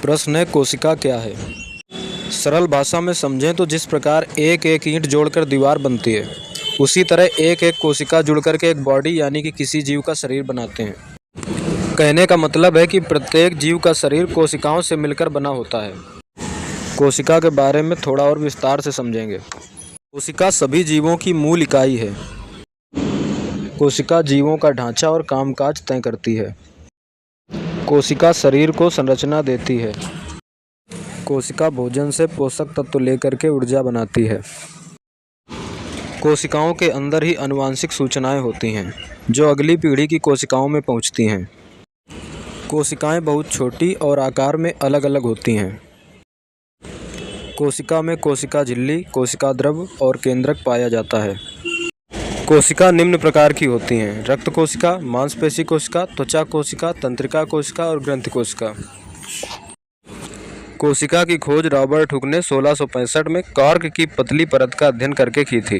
प्रश्न है, कोशिका क्या है? सरल भाषा में समझें तो जिस प्रकार एक एक ईंट जोड़कर दीवार बनती है, उसी तरह एक एक कोशिका जुड़कर के एक बॉडी यानी कि किसी जीव का शरीर बनाते हैं। कहने का मतलब है कि प्रत्येक जीव का शरीर कोशिकाओं से मिलकर बना होता है। कोशिका के बारे में थोड़ा और विस्तार से समझेंगे। कोशिका सभी जीवों की मूल इकाई है। कोशिका जीवों का ढांचा और कामकाज तय करती है। कोशिका शरीर को संरचना देती है। कोशिका भोजन से पोषक तत्व लेकर के ऊर्जा बनाती है। कोशिकाओं के अंदर ही आनुवांशिक सूचनाएं होती हैं, जो अगली पीढ़ी की कोशिकाओं में पहुंचती हैं। कोशिकाएं बहुत छोटी और आकार में अलग अलग होती हैं। कोशिका में कोशिका झिल्ली, कोशिका द्रव और केंद्रक पाया जाता है। कोशिका निम्न प्रकार की होती हैं: रक्त कोशिका, मांसपेशी कोशिका, त्वचा कोशिका, तंत्रिका कोशिका और ग्रंथि कोशिका। कोशिका की खोज रॉबर्ट हुक ने 1665 में कॉर्क की पतली परत का अध्ययन करके की थी।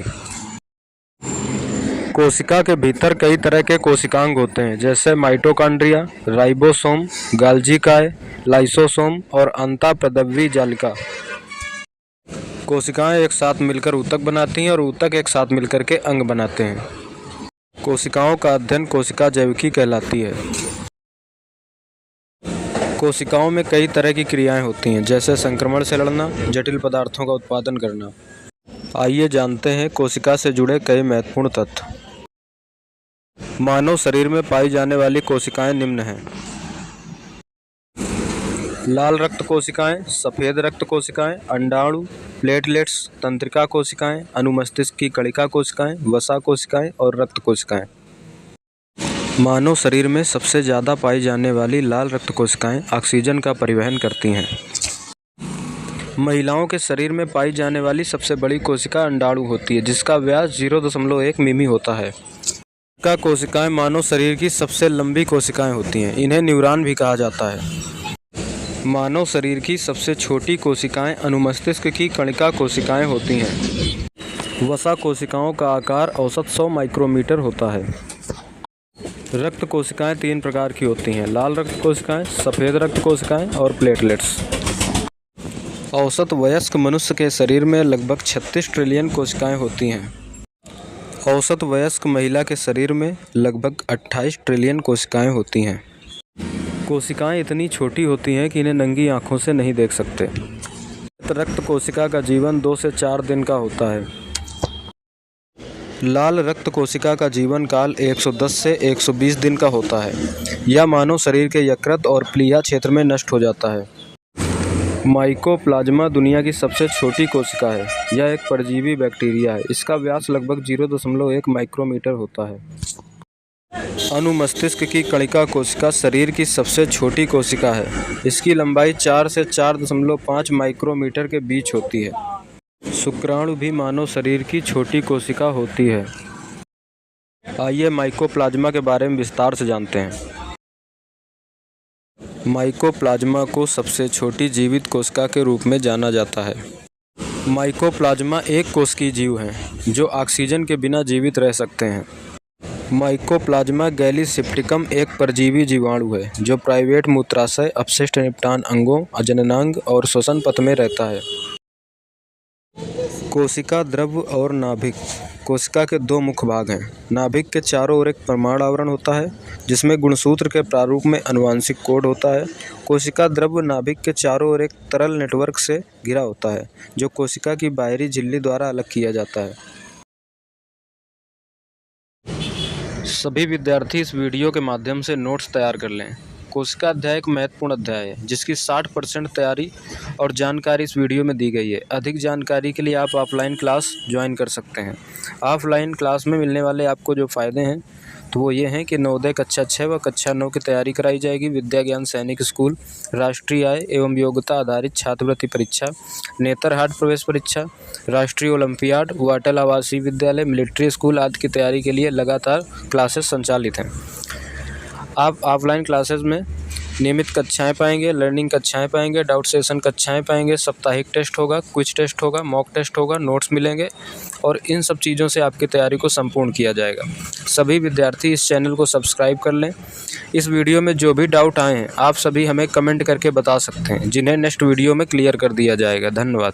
कोशिका के भीतर कई तरह के कोशिकांग होते हैं, जैसे माइटोकॉन्ड्रिया, राइबोसोम, गाल्जी काय, लाइसोसोम और अंतःप्रद्रव्य जालिका। कोशिकाएं एक साथ मिलकर ऊतक बनाती हैं और ऊतक एक साथ मिलकर के अंग बनाते हैं। कोशिकाओं का अध्ययन कोशिका जैविकी कहलाती है। कोशिकाओं में कई तरह की क्रियाएं होती हैं, जैसे संक्रमण से लड़ना, जटिल पदार्थों का उत्पादन करना। आइए जानते हैं कोशिका से जुड़े कई महत्वपूर्ण तथ्य। मानव शरीर में पाई जाने वाली कोशिकाएं निम्न हैं: लाल रक्त कोशिकाएं, सफ़ेद रक्त कोशिकाएं, अंडाणु, प्लेटलेट्स, तंत्रिका कोशिकाएं, अनुमस्तिष्क की कणिका कोशिकाएं, वसा कोशिकाएं और रक्त कोशिकाएं। मानव शरीर में सबसे ज़्यादा पाई जाने वाली लाल रक्त कोशिकाएं ऑक्सीजन का परिवहन करती हैं। महिलाओं के शरीर में पाई जाने वाली सबसे बड़ी कोशिका अंडाणु होती है, जिसका व्यास 0.1 मिमी होता है। कोशिकाएं मानव शरीर की सबसे लंबी कोशिकाएं होती हैं। इन्हें न्यूरॉन भी कहा जाता है। मानव शरीर की सबसे छोटी कोशिकाएं अनुमस्तिष्क की कणिका कोशिकाएं होती हैं। वसा कोशिकाओं का आकार औसत 100 माइक्रोमीटर होता है। रक्त कोशिकाएं 3 प्रकार की होती हैं: लाल रक्त कोशिकाएं, सफ़ेद रक्त कोशिकाएं और प्लेटलेट्स। औसत वयस्क मनुष्य के शरीर में लगभग 36 ट्रिलियन कोशिकाएं होती हैं। औसत वयस्क महिला के शरीर में लगभग 28 ट्रिलियन कोशिकाएं होती हैं। कोशिकाएं इतनी छोटी होती हैं कि इन्हें नंगी आंखों से नहीं देख सकते। रक्त कोशिका का जीवन 2 से 4 दिन का होता है। लाल रक्त कोशिका का जीवन काल 110 से 120 दिन का होता है। यह मानव शरीर के यकृत और प्लीहा क्षेत्र में नष्ट हो जाता है। माइकोप्लाज्मा दुनिया की सबसे छोटी कोशिका है। यह एक परजीवी बैक्टीरिया है। इसका व्यास लगभग 0.1 माइक्रोमीटर होता है। अनुमस्तिष्क की कणिका कोशिका शरीर की सबसे छोटी कोशिका है। इसकी लंबाई 4 से 4.5 माइक्रोमीटर के बीच होती है। शुक्राणु भी मानव शरीर की छोटी कोशिका होती है। आइए माइकोप्लाज्मा के बारे में विस्तार से जानते हैं। माइकोप्लाज्मा को सबसे छोटी जीवित कोशिका के रूप में जाना जाता है। माइकोप्लाज्मा एक कोशिकीय जीव हैं, जो ऑक्सीजन के बिना जीवित रह सकते हैं। माइकोप्लाज्मा गैलीसिप्टिकम एक परजीवी जीवाणु है, जो प्राइवेट मूत्राशय, अपशिष्ट निपटान अंगों, जननांग और श्वसन पथ में रहता है। कोशिका द्रव और नाभिक। कोशिका के 2 मुख्य भाग हैं। नाभिक के चारों ओर एक परमाणु आवरण होता है, जिसमें गुणसूत्र के प्रारूप में आनुवंशिक कोड होता है। कोशिका द्रव नाभिक के चारों ओर एक तरल नेटवर्क से घिरा होता है, जो कोशिका की बाहरी झिल्ली द्वारा अलग किया जाता है। सभी विद्यार्थी इस वीडियो के माध्यम से नोट्स तैयार कर लें। कोशिका अध्याय एक महत्वपूर्ण अध्याय है, जिसकी 60% तैयारी और जानकारी इस वीडियो में दी गई है। अधिक जानकारी के लिए आप ऑफलाइन क्लास ज्वाइन कर सकते हैं। ऑफलाइन क्लास में मिलने वाले आपको जो फ़ायदे हैं तो वो ये हैं कि नवोदय कक्षा 6 व कक्षा 9 की तैयारी कराई जाएगी। विद्या ज्ञान सैनिक स्कूल, राष्ट्रीय आय एवं योग्यता आधारित छात्रवृत्ति परीक्षा, नेतरहाट प्रवेश परीक्षा, राष्ट्रीय ओलंपियाड, वाटल आवासीय विद्यालय, मिलिट्री स्कूल आदि की तैयारी के लिए लगातार क्लासेस संचालित हैं। आप ऑफलाइन क्लासेस में नियमित कक्षाएं पाएंगे, लर्निंग कक्षाएं पाएंगे, डाउट सेशन कक्षाएं पाएंगे, साप्ताहिक टेस्ट होगा, क्विज टेस्ट होगा, मॉक टेस्ट होगा, नोट्स मिलेंगे और इन सब चीज़ों से आपकी तैयारी को संपूर्ण किया जाएगा। सभी विद्यार्थी इस चैनल को सब्सक्राइब कर लें। इस वीडियो में जो भी डाउट आए हैं आप सभी हमें कमेंट करके बता सकते हैं, जिन्हें नेक्स्ट वीडियो में क्लियर कर दिया जाएगा। धन्यवाद।